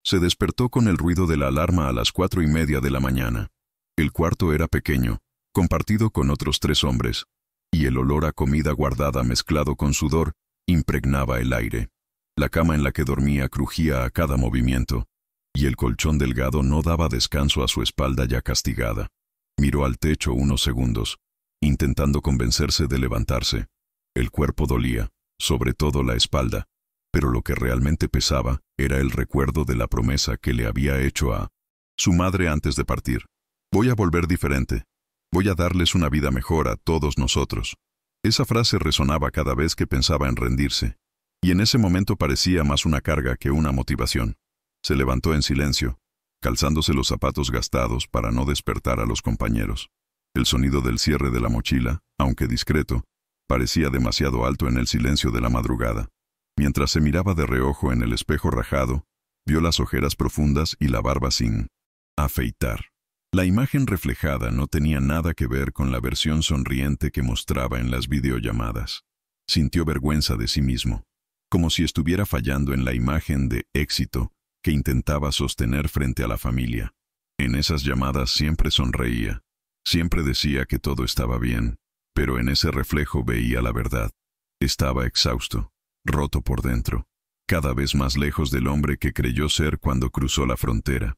Se despertó con el ruido de la alarma a las 4:30 de la mañana. El cuarto era pequeño, compartido con otros 3 hombres, y el olor a comida guardada mezclado con sudor impregnaba el aire. La cama en la que dormía crujía a cada movimiento, y el colchón delgado no daba descanso a su espalda ya castigada. Miró al techo unos segundos, intentando convencerse de levantarse. El cuerpo dolía, sobre todo la espalda, pero lo que realmente pesaba era el recuerdo de la promesa que le había hecho a su madre antes de partir. Voy a volver diferente. Voy a darles una vida mejor a todos nosotros. Esa frase resonaba cada vez que pensaba en rendirse, y en ese momento parecía más una carga que una motivación. Se levantó en silencio, calzándose los zapatos gastados para no despertar a los compañeros. El sonido del cierre de la mochila, aunque discreto, parecía demasiado alto en el silencio de la madrugada. Mientras se miraba de reojo en el espejo rajado, vio las ojeras profundas y la barba sin afeitar. La imagen reflejada no tenía nada que ver con la versión sonriente que mostraba en las videollamadas. Sintió vergüenza de sí mismo, como si estuviera fallando en la imagen de éxito que intentaba sostener frente a la familia. En esas llamadas siempre sonreía, siempre decía que todo estaba bien, pero en ese reflejo veía la verdad. Estaba exhausto, roto por dentro, cada vez más lejos del hombre que creyó ser cuando cruzó la frontera.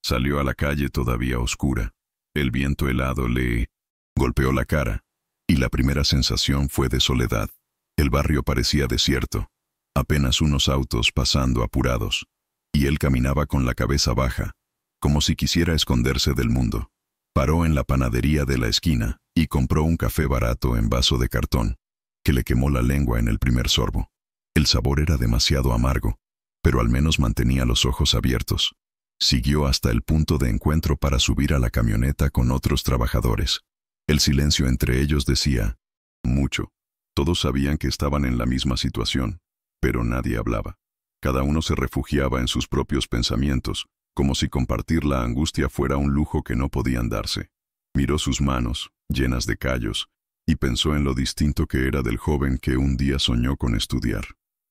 Salió a la calle todavía oscura. El viento helado le golpeó la cara, y la primera sensación fue de soledad. El barrio parecía desierto, apenas unos autos pasando apurados, y él caminaba con la cabeza baja, como si quisiera esconderse del mundo. Paró en la panadería de la esquina y compró un café barato en vaso de cartón, que le quemó la lengua en el primer sorbo. El sabor era demasiado amargo, pero al menos mantenía los ojos abiertos. Siguió hasta el punto de encuentro para subir a la camioneta con otros trabajadores. El silencio entre ellos decía mucho. Todos sabían que estaban en la misma situación, pero nadie hablaba. Cada uno se refugiaba en sus propios pensamientos, como si compartir la angustia fuera un lujo que no podían darse. Miró sus manos, llenas de callos, y pensó en lo distinto que era del joven que un día soñó con estudiar,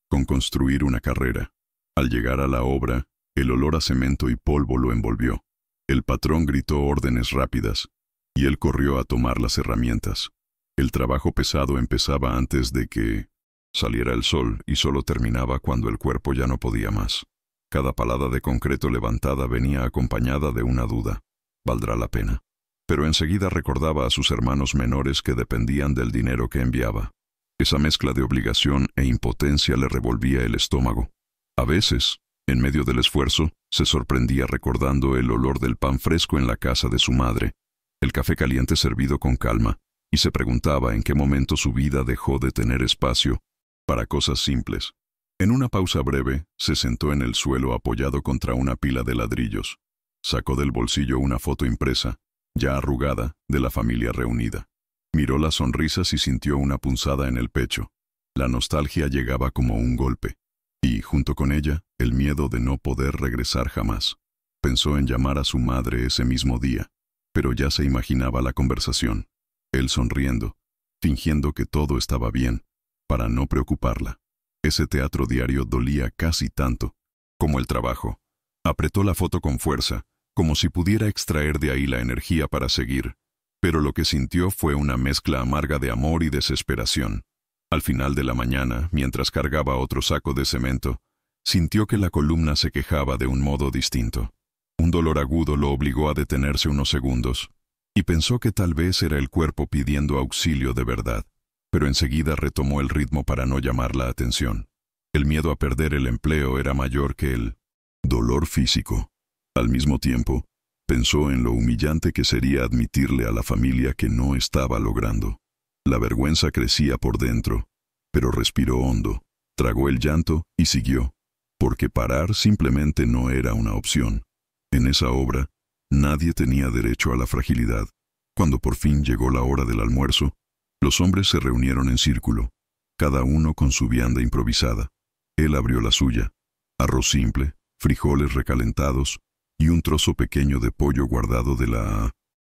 con construir una carrera. Al llegar a la obra, el olor a cemento y polvo lo envolvió. El patrón gritó órdenes rápidas, y él corrió a tomar las herramientas. El trabajo pesado empezaba antes de que saliera el sol y solo terminaba cuando el cuerpo ya no podía más. Cada palada de concreto levantada venía acompañada de una duda. ¿Valdrá la pena? Pero enseguida recordaba a sus hermanos menores que dependían del dinero que enviaba. Esa mezcla de obligación e impotencia le revolvía el estómago. A veces, en medio del esfuerzo, se sorprendía recordando el olor del pan fresco en la casa de su madre, el café caliente servido con calma, y se preguntaba en qué momento su vida dejó de tener espacio para cosas simples. En una pausa breve, se sentó en el suelo apoyado contra una pila de ladrillos. Sacó del bolsillo una foto impresa, ya arrugada, de la familia reunida. Miró las sonrisas y sintió una punzada en el pecho. La nostalgia llegaba como un golpe. Y, junto con ella, el miedo de no poder regresar jamás. Pensó en llamar a su madre ese mismo día, pero ya se imaginaba la conversación. Él sonriendo, fingiendo que todo estaba bien, para no preocuparla. Ese teatro diario dolía casi tanto como el trabajo. Apretó la foto con fuerza, como si pudiera extraer de ahí la energía para seguir, pero lo que sintió fue una mezcla amarga de amor y desesperación. Al final de la mañana, mientras cargaba otro saco de cemento, sintió que la columna se quejaba de un modo distinto. Un dolor agudo lo obligó a detenerse unos segundos, y pensó que tal vez era el cuerpo pidiendo auxilio de verdad, pero enseguida retomó el ritmo para no llamar la atención. El miedo a perder el empleo era mayor que el dolor físico. Al mismo tiempo, pensó en lo humillante que sería admitirle a la familia que no estaba logrando. La vergüenza crecía por dentro, pero respiró hondo, tragó el llanto y siguió, porque parar simplemente no era una opción. En esa obra, nadie tenía derecho a la fragilidad. Cuando por fin llegó la hora del almuerzo, los hombres se reunieron en círculo, cada uno con su vianda improvisada. Él abrió la suya. Arroz simple, frijoles recalentados y un trozo pequeño de pollo guardado de la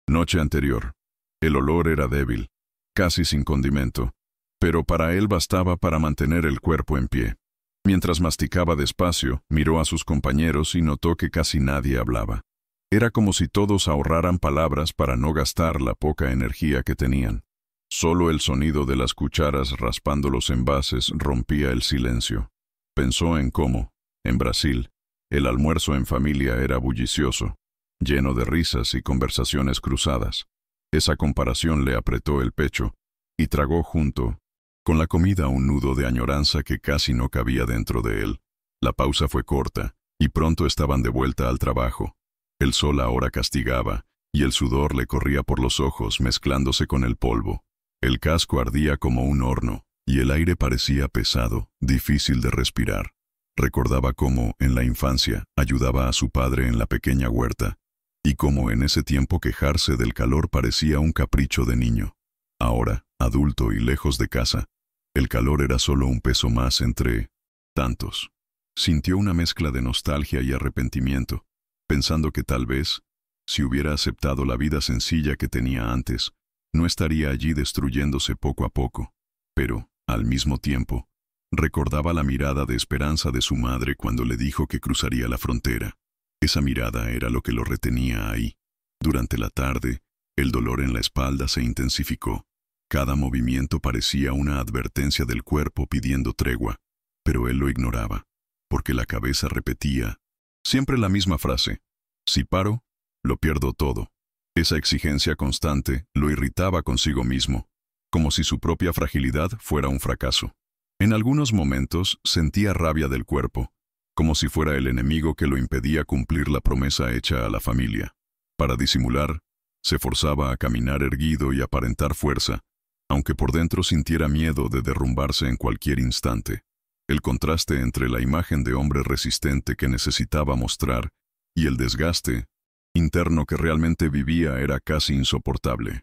noche anterior. El olor era débil, casi sin condimento, pero para él bastaba para mantener el cuerpo en pie. Mientras masticaba despacio, miró a sus compañeros y notó que casi nadie hablaba. Era como si todos ahorraran palabras para no gastar la poca energía que tenían. Solo el sonido de las cucharas raspando los envases rompía el silencio. Pensó en cómo, en Brasil, el almuerzo en familia era bullicioso, lleno de risas y conversaciones cruzadas. Esa comparación le apretó el pecho, y tragó junto con la comida un nudo de añoranza que casi no cabía dentro de él. La pausa fue corta, y pronto estaban de vuelta al trabajo. El sol ahora castigaba, y el sudor le corría por los ojos mezclándose con el polvo. El casco ardía como un horno, y el aire parecía pesado, difícil de respirar. Recordaba cómo, en la infancia, ayudaba a su padre en la pequeña huerta, y cómo en ese tiempo quejarse del calor parecía un capricho de niño. Ahora, adulto y lejos de casa, el calor era solo un peso más entre tantos. Sintió una mezcla de nostalgia y arrepentimiento, pensando que tal vez, si hubiera aceptado la vida sencilla que tenía antes, no estaría allí destruyéndose poco a poco. Pero, al mismo tiempo, recordaba la mirada de esperanza de su madre cuando le dijo que cruzaría la frontera. Esa mirada era lo que lo retenía ahí. Durante la tarde, el dolor en la espalda se intensificó. Cada movimiento parecía una advertencia del cuerpo pidiendo tregua, pero él lo ignoraba, porque la cabeza repetía siempre la misma frase: si paro, lo pierdo todo. Esa exigencia constante lo irritaba consigo mismo, como si su propia fragilidad fuera un fracaso. En algunos momentos sentía rabia del cuerpo, como si fuera el enemigo que lo impedía cumplir la promesa hecha a la familia. Para disimular, se forzaba a caminar erguido y aparentar fuerza, aunque por dentro sintiera miedo de derrumbarse en cualquier instante. El contraste entre la imagen de hombre resistente que necesitaba mostrar y el desgaste interno que realmente vivía era casi insoportable.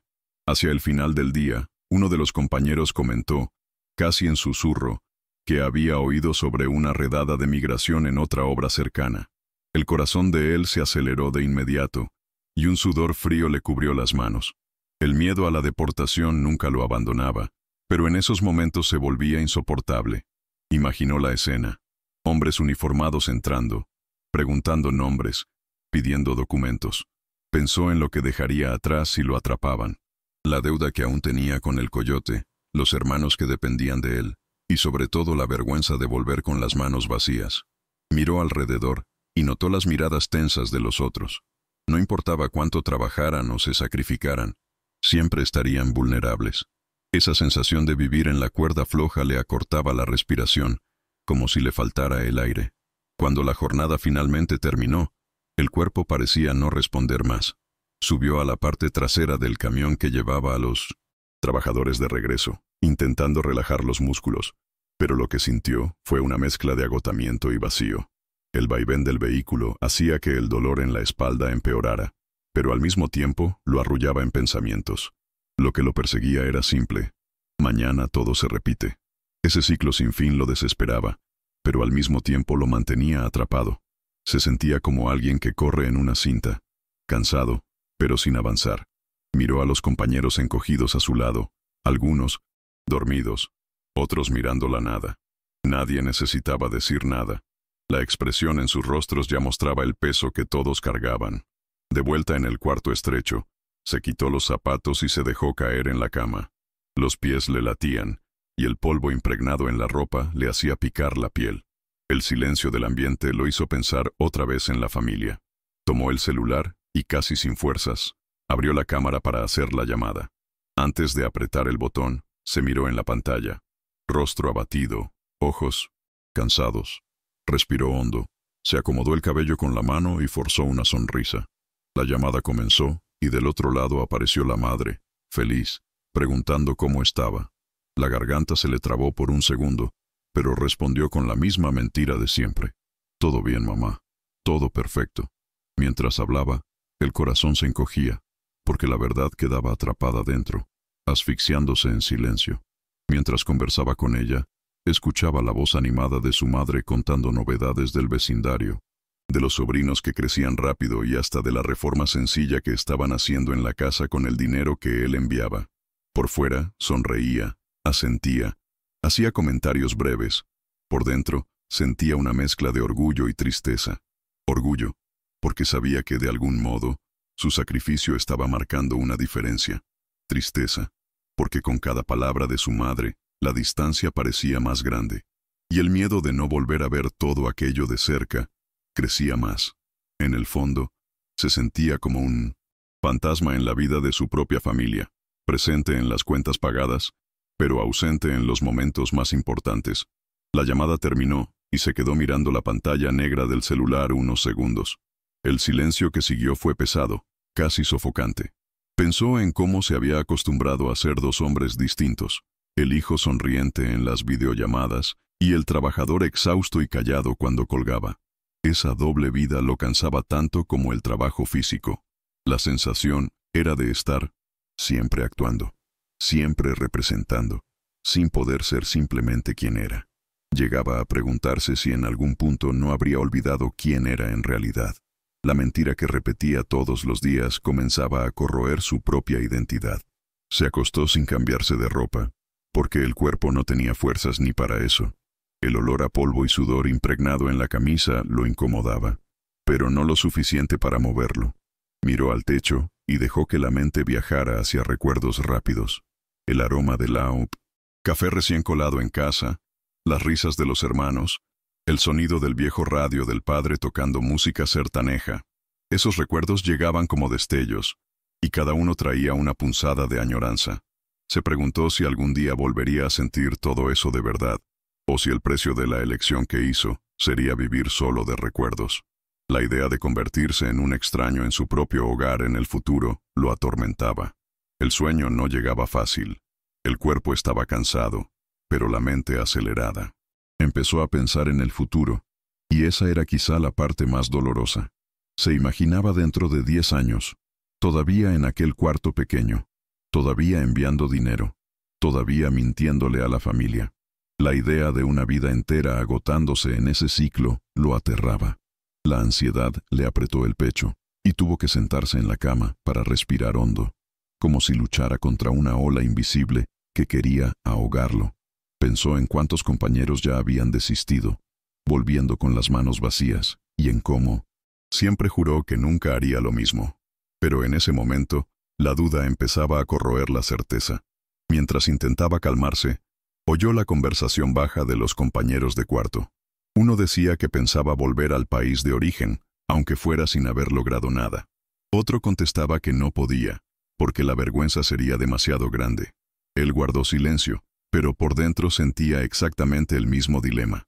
Hacia el final del día, uno de los compañeros comentó, casi en susurro, que había oído sobre una redada de migración en otra obra cercana. El corazón de él se aceleró de inmediato, y un sudor frío le cubrió las manos. El miedo a la deportación nunca lo abandonaba, pero en esos momentos se volvía insoportable. Imaginó la escena: hombres uniformados entrando, preguntando nombres, pidiendo documentos. Pensó en lo que dejaría atrás si lo atrapaban, la deuda que aún tenía con el coyote, los hermanos que dependían de él, y sobre todo la vergüenza de volver con las manos vacías. Miró alrededor y notó las miradas tensas de los otros. No importaba cuánto trabajaran o se sacrificaran, siempre estarían vulnerables. Esa sensación de vivir en la cuerda floja le acortaba la respiración, como si le faltara el aire. Cuando la jornada finalmente terminó, el cuerpo parecía no responder más. Subió a la parte trasera del camión que llevaba a los trabajadores de regreso, intentando relajar los músculos, pero lo que sintió fue una mezcla de agotamiento y vacío. El vaivén del vehículo hacía que el dolor en la espalda empeorara, pero al mismo tiempo lo arrullaba en pensamientos. Lo que lo perseguía era simple: mañana todo se repite. Ese ciclo sin fin lo desesperaba, pero al mismo tiempo lo mantenía atrapado. Se sentía como alguien que corre en una cinta, cansado, pero sin avanzar. Miró a los compañeros encogidos a su lado, algunos dormidos, otros mirando la nada. Nadie necesitaba decir nada. La expresión en sus rostros ya mostraba el peso que todos cargaban. De vuelta en el cuarto estrecho, se quitó los zapatos y se dejó caer en la cama. Los pies le latían, y el polvo impregnado en la ropa le hacía picar la piel. El silencio del ambiente lo hizo pensar otra vez en la familia. Tomó el celular y, casi sin fuerzas, abrió la cámara para hacer la llamada. Antes de apretar el botón, se miró en la pantalla. Rostro abatido, ojos cansados. Respiró hondo, se acomodó el cabello con la mano y forzó una sonrisa. La llamada comenzó, y del otro lado apareció la madre, feliz, preguntando cómo estaba. La garganta se le trabó por un segundo, pero respondió con la misma mentira de siempre. Todo bien, mamá. Todo perfecto. Mientras hablaba, el corazón se encogía, porque la verdad quedaba atrapada dentro, asfixiándose en silencio. Mientras conversaba con ella, escuchaba la voz animada de su madre contando novedades del vecindario, de los sobrinos que crecían rápido y hasta de la reforma sencilla que estaban haciendo en la casa con el dinero que él enviaba. Por fuera, sonreía, asentía, hacía comentarios breves. Por dentro, sentía una mezcla de orgullo y tristeza. Orgullo, porque sabía que de algún modo su sacrificio estaba marcando una diferencia. Tristeza, porque con cada palabra de su madre, la distancia parecía más grande. Y el miedo de no volver a ver todo aquello de cerca crecía más. En el fondo, se sentía como un fantasma en la vida de su propia familia, presente en las cuentas pagadas, pero ausente en los momentos más importantes. La llamada terminó y se quedó mirando la pantalla negra del celular unos segundos. El silencio que siguió fue pesado, casi sofocante. Pensó en cómo se había acostumbrado a ser dos hombres distintos, el hijo sonriente en las videollamadas y el trabajador exhausto y callado cuando colgaba. Esa doble vida lo cansaba tanto como el trabajo físico. La sensación era de estar siempre actuando, siempre representando, sin poder ser simplemente quien era. Llegaba a preguntarse si en algún punto no habría olvidado quién era en realidad. La mentira que repetía todos los días comenzaba a corroer su propia identidad. Se acostó sin cambiarse de ropa, porque el cuerpo no tenía fuerzas ni para eso. El olor a polvo y sudor impregnado en la camisa lo incomodaba, pero no lo suficiente para moverlo. Miró al techo y dejó que la mente viajara hacia recuerdos rápidos. El aroma del laup, café recién colado en casa, las risas de los hermanos, el sonido del viejo radio del padre tocando música sertaneja. Esos recuerdos llegaban como destellos, y cada uno traía una punzada de añoranza. Se preguntó si algún día volvería a sentir todo eso de verdad, o si el precio de la elección que hizo sería vivir solo de recuerdos. La idea de convertirse en un extraño en su propio hogar en el futuro lo atormentaba. El sueño no llegaba fácil. El cuerpo estaba cansado, pero la mente acelerada. Empezó a pensar en el futuro, y esa era quizá la parte más dolorosa. Se imaginaba dentro de 10 años, todavía en aquel cuarto pequeño, todavía enviando dinero, todavía mintiéndole a la familia. La idea de una vida entera agotándose en ese ciclo lo aterraba. La ansiedad le apretó el pecho, y tuvo que sentarse en la cama para respirar hondo, como si luchara contra una ola invisible que quería ahogarlo. Pensó en cuántos compañeros ya habían desistido, volviendo con las manos vacías, y en cómo siempre juró que nunca haría lo mismo. Pero en ese momento, la duda empezaba a corroer la certeza. Mientras intentaba calmarse, oyó la conversación baja de los compañeros de cuarto. Uno decía que pensaba volver al país de origen, aunque fuera sin haber logrado nada. Otro contestaba que no podía, porque la vergüenza sería demasiado grande. Él guardó silencio, pero por dentro sentía exactamente el mismo dilema.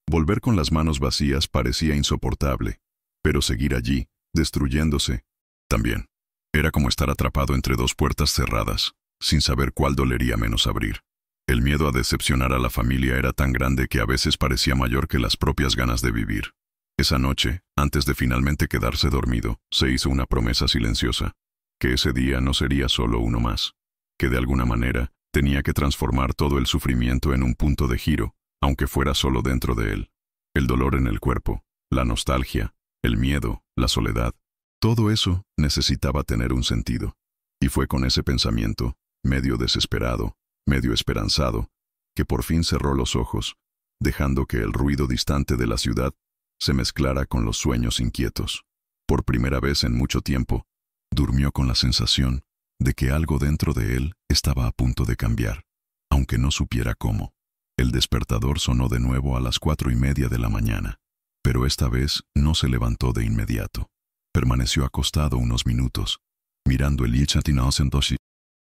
Volver con las manos vacías parecía insoportable, pero seguir allí, destruyéndose, también. Era como estar atrapado entre dos puertas cerradas, sin saber cuál dolería menos abrir. El miedo a decepcionar a la familia era tan grande que a veces parecía mayor que las propias ganas de vivir. Esa noche, antes de finalmente quedarse dormido, se hizo una promesa silenciosa, que ese día no sería solo uno más, que de alguna manera tenía que transformar todo el sufrimiento en un punto de giro, aunque fuera solo dentro de él. El dolor en el cuerpo, la nostalgia, el miedo, la soledad, todo eso necesitaba tener un sentido. Y fue con ese pensamiento, medio desesperado, medio esperanzado, que por fin cerró los ojos, dejando que el ruido distante de la ciudad se mezclara con los sueños inquietos. Por primera vez en mucho tiempo, durmió con la sensación de que algo dentro de él estaba a punto de cambiar, aunque no supiera cómo. El despertador sonó de nuevo a las 4:30 de la mañana, pero esta vez no se levantó de inmediato. Permaneció acostado unos minutos, mirando el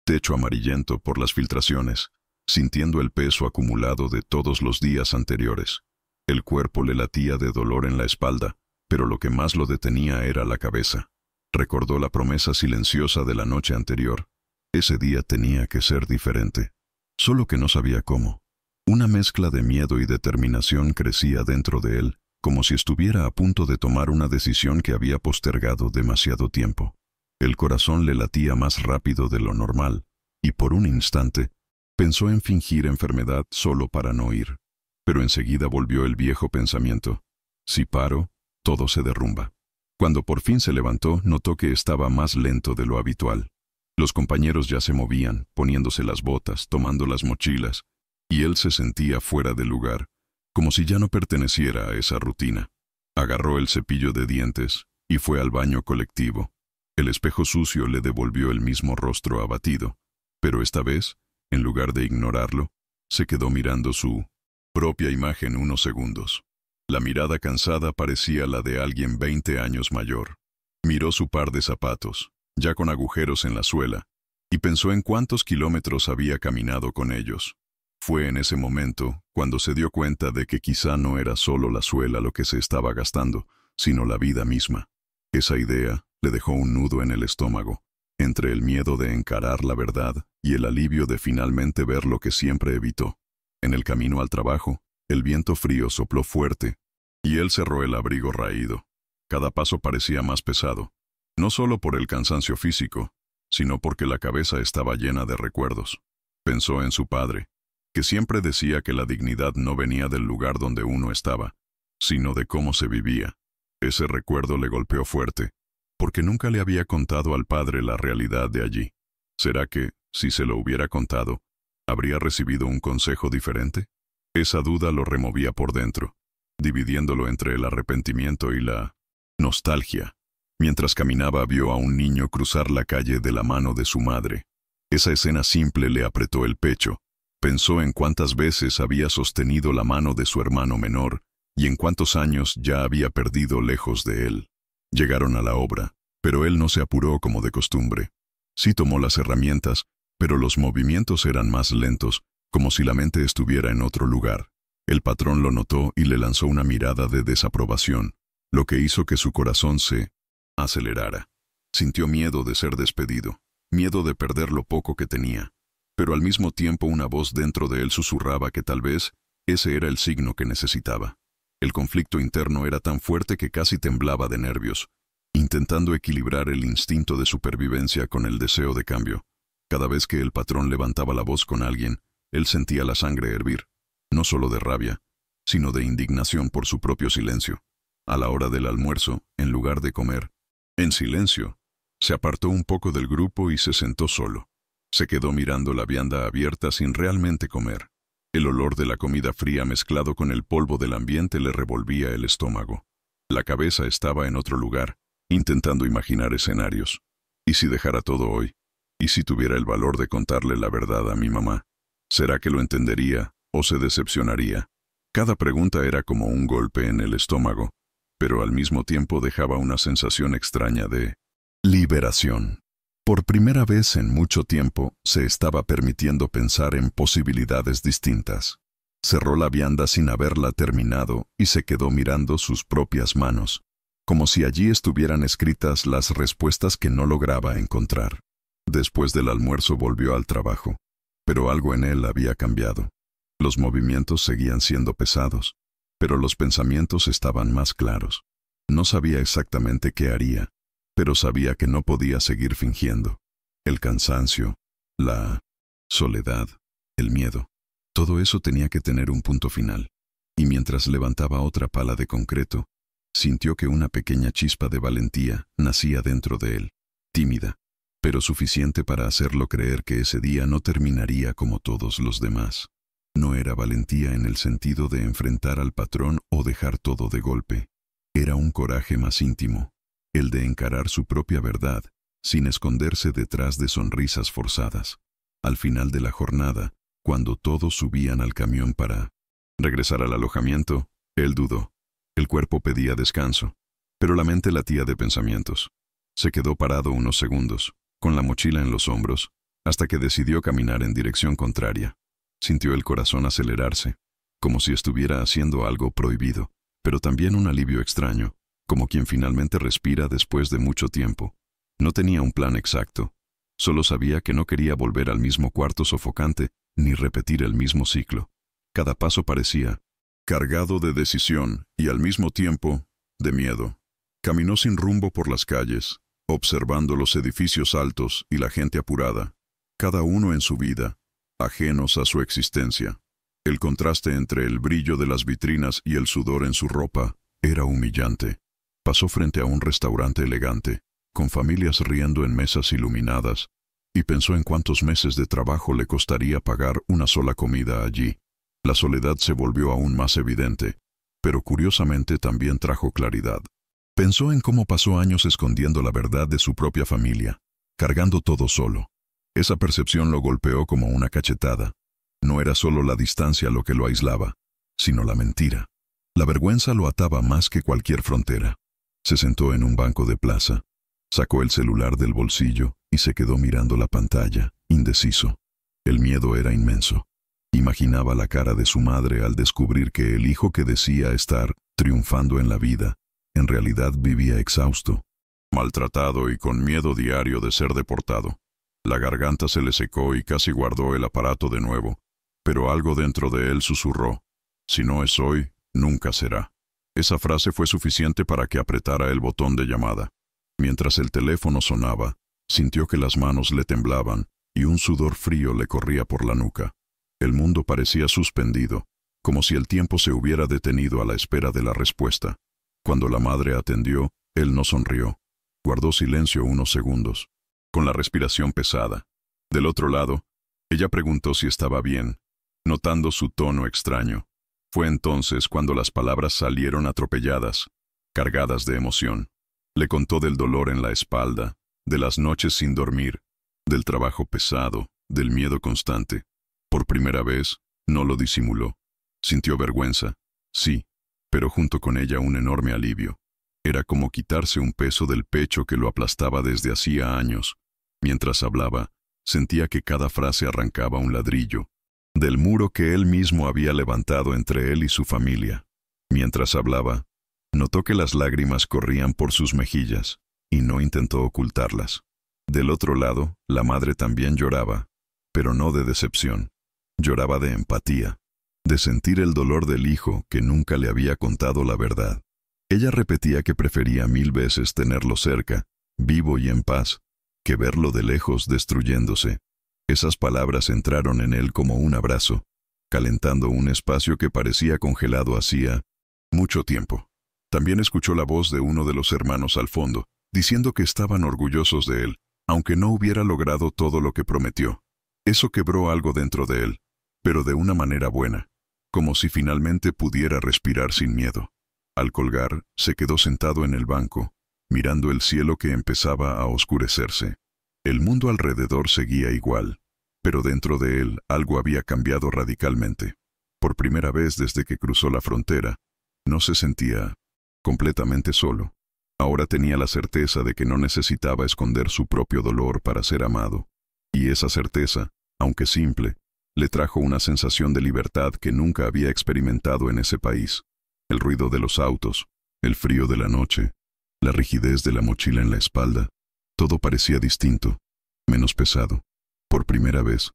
techo amarillento por las filtraciones, sintiendo el peso acumulado de todos los días anteriores. El cuerpo le latía de dolor en la espalda, pero lo que más lo detenía era la cabeza. Recordó la promesa silenciosa de la noche anterior. Ese día tenía que ser diferente, solo que no sabía cómo. Una mezcla de miedo y determinación crecía dentro de él, como si estuviera a punto de tomar una decisión que había postergado demasiado tiempo. El corazón le latía más rápido de lo normal, y por un instante pensó en fingir enfermedad solo para no ir. Pero enseguida volvió el viejo pensamiento: si paro, todo se derrumba. Cuando por fin se levantó, notó que estaba más lento de lo habitual. Los compañeros ya se movían, poniéndose las botas, tomando las mochilas, y él se sentía fuera de lugar, como si ya no perteneciera a esa rutina. Agarró el cepillo de dientes y fue al baño colectivo. El espejo sucio le devolvió el mismo rostro abatido, pero esta vez, en lugar de ignorarlo, se quedó mirando su propia imagen unos segundos. La mirada cansada parecía la de alguien 20 años mayor. Miró su par de zapatos, ya con agujeros en la suela, y pensó en cuántos kilómetros había caminado con ellos. Fue en ese momento cuando se dio cuenta de que quizá no era solo la suela lo que se estaba gastando, sino la vida misma. Esa idea le dejó un nudo en el estómago, entre el miedo de encarar la verdad y el alivio de finalmente ver lo que siempre evitó. En el camino al trabajo, el viento frío sopló fuerte, y él cerró el abrigo raído. Cada paso parecía más pesado, no solo por el cansancio físico, sino porque la cabeza estaba llena de recuerdos. Pensó en su padre, que siempre decía que la dignidad no venía del lugar donde uno estaba, sino de cómo se vivía. Ese recuerdo le golpeó fuerte, porque nunca le había contado al padre la realidad de allí. ¿Será que, si se lo hubiera contado, habría recibido un consejo diferente? Esa duda lo removía por dentro, dividiéndolo entre el arrepentimiento y la nostalgia. Mientras caminaba vio a un niño cruzar la calle de la mano de su madre. Esa escena simple le apretó el pecho. Pensó en cuántas veces había sostenido la mano de su hermano menor y en cuántos años ya había perdido lejos de él. Llegaron a la obra, pero él no se apuró como de costumbre. Sí tomó las herramientas, pero los movimientos eran más lentos, como si la mente estuviera en otro lugar. El patrón lo notó y le lanzó una mirada de desaprobación, lo que hizo que su corazón se acelerara. Sintió miedo de ser despedido, miedo de perder lo poco que tenía, pero al mismo tiempo una voz dentro de él susurraba que tal vez ese era el signo que necesitaba. El conflicto interno era tan fuerte que casi temblaba de nervios, intentando equilibrar el instinto de supervivencia con el deseo de cambio. Cada vez que el patrón levantaba la voz con alguien, él sentía la sangre hervir, no solo de rabia, sino de indignación por su propio silencio. A la hora del almuerzo, en lugar de comer, en silencio, se apartó un poco del grupo y se sentó solo. Se quedó mirando la vianda abierta sin realmente comer. El olor de la comida fría mezclado con el polvo del ambiente le revolvía el estómago. La cabeza estaba en otro lugar, intentando imaginar escenarios. ¿Y si dejara todo hoy? ¿Y si tuviera el valor de contarle la verdad a mi mamá? ¿Será que lo entendería o se decepcionaría? Cada pregunta era como un golpe en el estómago, pero al mismo tiempo dejaba una sensación extraña de liberación. Por primera vez en mucho tiempo, se estaba permitiendo pensar en posibilidades distintas. Cerró la vianda sin haberla terminado y se quedó mirando sus propias manos, como si allí estuvieran escritas las respuestas que no lograba encontrar. Después del almuerzo volvió al trabajo, pero algo en él había cambiado. Los movimientos seguían siendo pesados, pero los pensamientos estaban más claros. No sabía exactamente qué haría, pero sabía que no podía seguir fingiendo. El cansancio, la soledad, el miedo, todo eso tenía que tener un punto final. Y mientras levantaba otra pala de concreto, sintió que una pequeña chispa de valentía nacía dentro de él, tímida, pero suficiente para hacerlo creer que ese día no terminaría como todos los demás. No era valentía en el sentido de enfrentar al patrón o dejar todo de golpe. Era un coraje más íntimo, el de encarar su propia verdad, sin esconderse detrás de sonrisas forzadas. Al final de la jornada, cuando todos subían al camión para regresar al alojamiento, él dudó. El cuerpo pedía descanso, pero la mente latía de pensamientos. Se quedó parado unos segundos, con la mochila en los hombros, hasta que decidió caminar en dirección contraria. Sintió el corazón acelerarse, como si estuviera haciendo algo prohibido, pero también un alivio extraño, como quien finalmente respira después de mucho tiempo. No tenía un plan exacto, solo sabía que no quería volver al mismo cuarto sofocante ni repetir el mismo ciclo. Cada paso parecía cargado de decisión y al mismo tiempo de miedo. Caminó sin rumbo por las calles, observando los edificios altos y la gente apurada, cada uno en su vida, ajenos a su existencia. El contraste entre el brillo de las vitrinas y el sudor en su ropa era humillante. Pasó frente a un restaurante elegante, con familias riendo en mesas iluminadas, y pensó en cuántos meses de trabajo le costaría pagar una sola comida allí. La soledad se volvió aún más evidente, pero curiosamente también trajo claridad. Pensó en cómo pasó años escondiendo la verdad de su propia familia, cargando todo solo. Esa percepción lo golpeó como una cachetada. No era solo la distancia lo que lo aislaba, sino la mentira. La vergüenza lo ataba más que cualquier frontera. Se sentó en un banco de plaza, sacó el celular del bolsillo y se quedó mirando la pantalla, indeciso. El miedo era inmenso. Imaginaba la cara de su madre al descubrir que el hijo que decía estar triunfando en la vida, en realidad vivía exhausto, maltratado y con miedo diario de ser deportado. La garganta se le secó y casi guardó el aparato de nuevo, pero algo dentro de él susurró: si no es hoy, nunca será. Esa frase fue suficiente para que apretara el botón de llamada. Mientras el teléfono sonaba, sintió que las manos le temblaban y un sudor frío le corría por la nuca. El mundo parecía suspendido, como si el tiempo se hubiera detenido a la espera de la respuesta. Cuando la madre atendió, él no sonrió. Guardó silencio unos segundos, con la respiración pesada. Del otro lado, ella preguntó si estaba bien, notando su tono extraño. Fue entonces cuando las palabras salieron atropelladas, cargadas de emoción. Le contó del dolor en la espalda, de las noches sin dormir, del trabajo pesado, del miedo constante. Por primera vez, no lo disimuló. Sintió vergüenza, sí, pero junto con ella un enorme alivio. Era como quitarse un peso del pecho que lo aplastaba desde hacía años. Mientras hablaba, sentía que cada frase arrancaba un ladrillo, del muro que él mismo había levantado entre él y su familia. Mientras hablaba, notó que las lágrimas corrían por sus mejillas, y no intentó ocultarlas. Del otro lado, la madre también lloraba, pero no de decepción. Lloraba de empatía, de sentir el dolor del hijo que nunca le había contado la verdad. Ella repetía que prefería 1000 veces tenerlo cerca, vivo y en paz, que verlo de lejos destruyéndose. Esas palabras entraron en él como un abrazo, calentando un espacio que parecía congelado hacía mucho tiempo. También escuchó la voz de uno de los hermanos al fondo, diciendo que estaban orgullosos de él, aunque no hubiera logrado todo lo que prometió. Eso quebró algo dentro de él, pero de una manera buena, como si finalmente pudiera respirar sin miedo. Al colgar, se quedó sentado en el banco, mirando el cielo que empezaba a oscurecerse. El mundo alrededor seguía igual, pero dentro de él algo había cambiado radicalmente. Por primera vez desde que cruzó la frontera, no se sentía completamente solo. Ahora tenía la certeza de que no necesitaba esconder su propio dolor para ser amado. Y esa certeza, aunque simple, le trajo una sensación de libertad que nunca había experimentado en ese país. El ruido de los autos, el frío de la noche, la rigidez de la mochila en la espalda, todo parecía distinto, menos pesado. Por primera vez,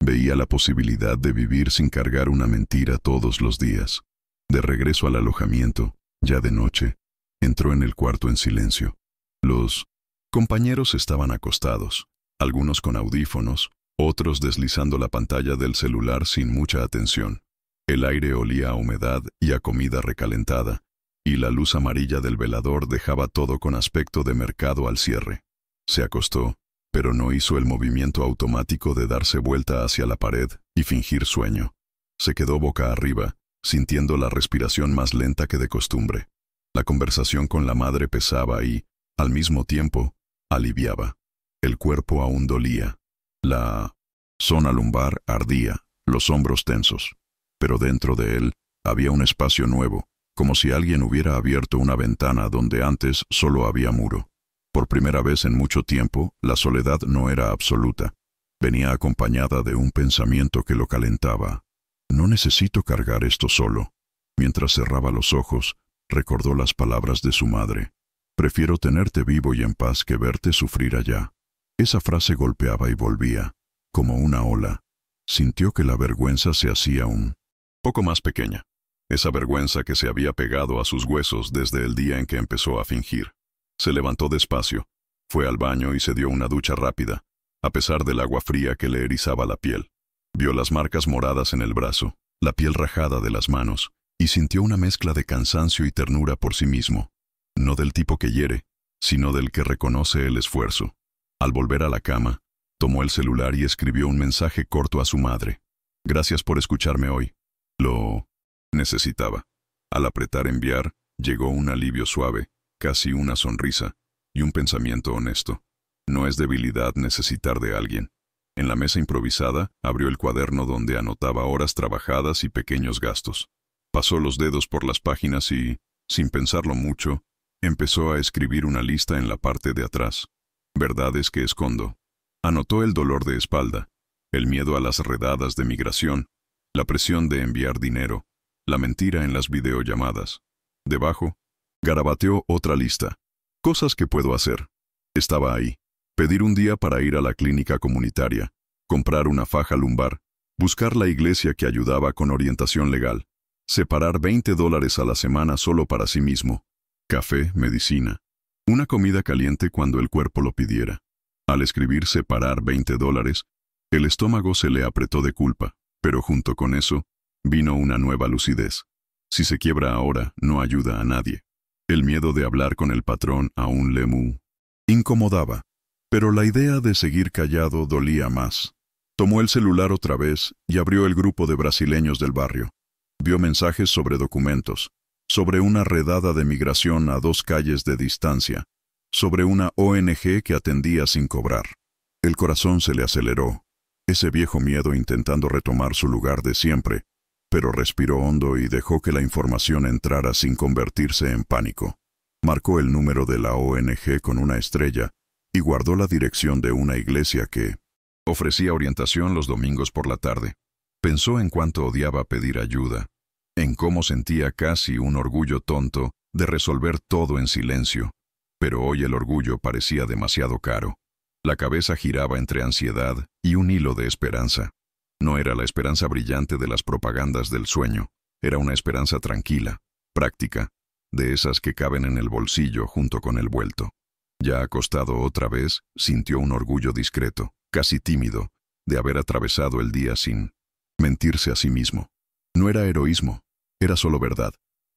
veía la posibilidad de vivir sin cargar una mentira todos los días. De regreso al alojamiento, ya de noche, entró en el cuarto en silencio. Los compañeros estaban acostados, algunos con audífonos, otros deslizando la pantalla del celular sin mucha atención. El aire olía a humedad y a comida recalentada, y la luz amarilla del velador dejaba todo con aspecto de mercado al cierre. Se acostó, pero no hizo el movimiento automático de darse vuelta hacia la pared y fingir sueño. Se quedó boca arriba, sintiendo la respiración más lenta que de costumbre. La conversación con la madre pesaba y, al mismo tiempo, aliviaba. El cuerpo aún dolía. La zona lumbar ardía, los hombros tensos. Pero dentro de él había un espacio nuevo, como si alguien hubiera abierto una ventana donde antes solo había muro. Por primera vez en mucho tiempo, la soledad no era absoluta. Venía acompañada de un pensamiento que lo calentaba. No necesito cargar esto solo. Mientras cerraba los ojos, recordó las palabras de su madre. Prefiero tenerte vivo y en paz que verte sufrir allá. Esa frase golpeaba y volvía, como una ola. Sintió que la vergüenza se hacía un poco más pequeña. Esa vergüenza que se había pegado a sus huesos desde el día en que empezó a fingir. Se levantó despacio, fue al baño y se dio una ducha rápida, a pesar del agua fría que le erizaba la piel. Vio las marcas moradas en el brazo, la piel rajada de las manos, y sintió una mezcla de cansancio y ternura por sí mismo. No del tipo que hiere, sino del que reconoce el esfuerzo. Al volver a la cama, tomó el celular y escribió un mensaje corto a su madre. Gracias por escucharme hoy. Lo necesitaba. Al apretar enviar, llegó un alivio suave, casi una sonrisa, y un pensamiento honesto. No es debilidad necesitar de alguien. En la mesa improvisada, abrió el cuaderno donde anotaba horas trabajadas y pequeños gastos. Pasó los dedos por las páginas y, sin pensarlo mucho, empezó a escribir una lista en la parte de atrás. Verdades que escondo. Anotó el dolor de espalda, el miedo a las redadas de migración, la presión de enviar dinero, la mentira en las videollamadas. Debajo, garabateó otra lista. Cosas que puedo hacer. Estaba ahí. Pedir un día para ir a la clínica comunitaria, comprar una faja lumbar, buscar la iglesia que ayudaba con orientación legal, separar $20 a la semana solo para sí mismo, café, medicina, una comida caliente cuando el cuerpo lo pidiera. Al escribir separar $20, el estómago se le apretó de culpa, pero junto con eso, vino una nueva lucidez. Si se quiebra ahora, no ayuda a nadie. El miedo de hablar con el patrón aún le incomodaba. Pero la idea de seguir callado dolía más. Tomó el celular otra vez y abrió el grupo de brasileños del barrio. Vio mensajes sobre documentos, sobre una redada de migración a 2 calles de distancia, sobre una ONG que atendía sin cobrar. El corazón se le aceleró, ese viejo miedo intentando retomar su lugar de siempre, pero respiró hondo y dejó que la información entrara sin convertirse en pánico. Marcó el número de la ONG con una estrella y guardó la dirección de una iglesia que ofrecía orientación los domingos por la tarde. Pensó en cuánto odiaba pedir ayuda, en cómo sentía casi un orgullo tonto de resolver todo en silencio, pero hoy el orgullo parecía demasiado caro. La cabeza giraba entre ansiedad y un hilo de esperanza. No era la esperanza brillante de las propagandas del sueño, era una esperanza tranquila, práctica, de esas que caben en el bolsillo junto con el vuelto. Ya acostado otra vez, sintió un orgullo discreto, casi tímido, de haber atravesado el día sin mentirse a sí mismo. No era heroísmo, era solo verdad.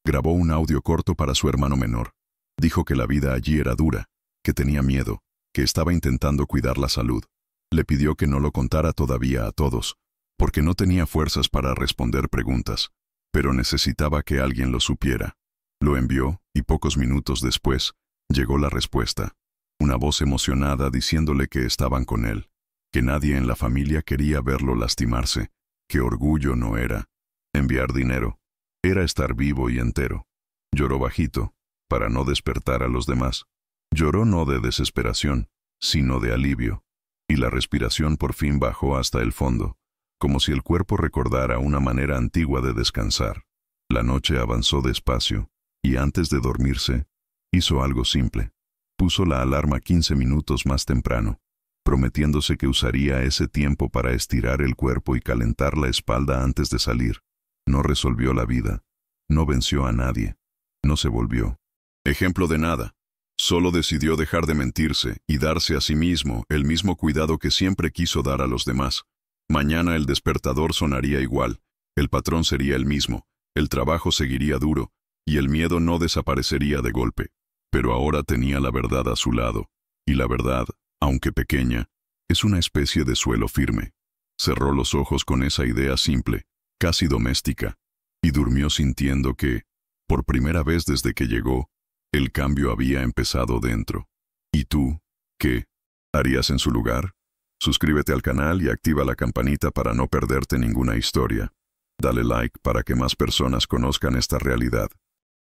Grabó un audio corto para su hermano menor. Dijo que la vida allí era dura, que tenía miedo, que estaba intentando cuidar la salud. Le pidió que no lo contara todavía a todos, porque no tenía fuerzas para responder preguntas, pero necesitaba que alguien lo supiera. Lo envió, y pocos minutos después, llegó la respuesta. Una voz emocionada diciéndole que estaban con él, que nadie en la familia quería verlo lastimarse, que orgullo no era enviar dinero, era estar vivo y entero. Lloró bajito, para no despertar a los demás. Lloró no de desesperación, sino de alivio, y la respiración por fin bajó hasta el fondo, como si el cuerpo recordara una manera antigua de descansar. La noche avanzó despacio, y antes de dormirse, hizo algo simple. Puso la alarma 15 minutos más temprano, prometiéndose que usaría ese tiempo para estirar el cuerpo y calentar la espalda antes de salir. No resolvió la vida, no venció a nadie, no se volvió ejemplo de nada. Solo decidió dejar de mentirse y darse a sí mismo el mismo cuidado que siempre quiso dar a los demás. Mañana el despertador sonaría igual, el patrón sería el mismo, el trabajo seguiría duro, y el miedo no desaparecería de golpe. Pero ahora tenía la verdad a su lado, y la verdad, aunque pequeña, es una especie de suelo firme. Cerró los ojos con esa idea simple, casi doméstica, y durmió sintiendo que, por primera vez desde que llegó, el cambio había empezado dentro. ¿Y tú, qué harías en su lugar? Suscríbete al canal y activa la campanita para no perderte ninguna historia. Dale like para que más personas conozcan esta realidad.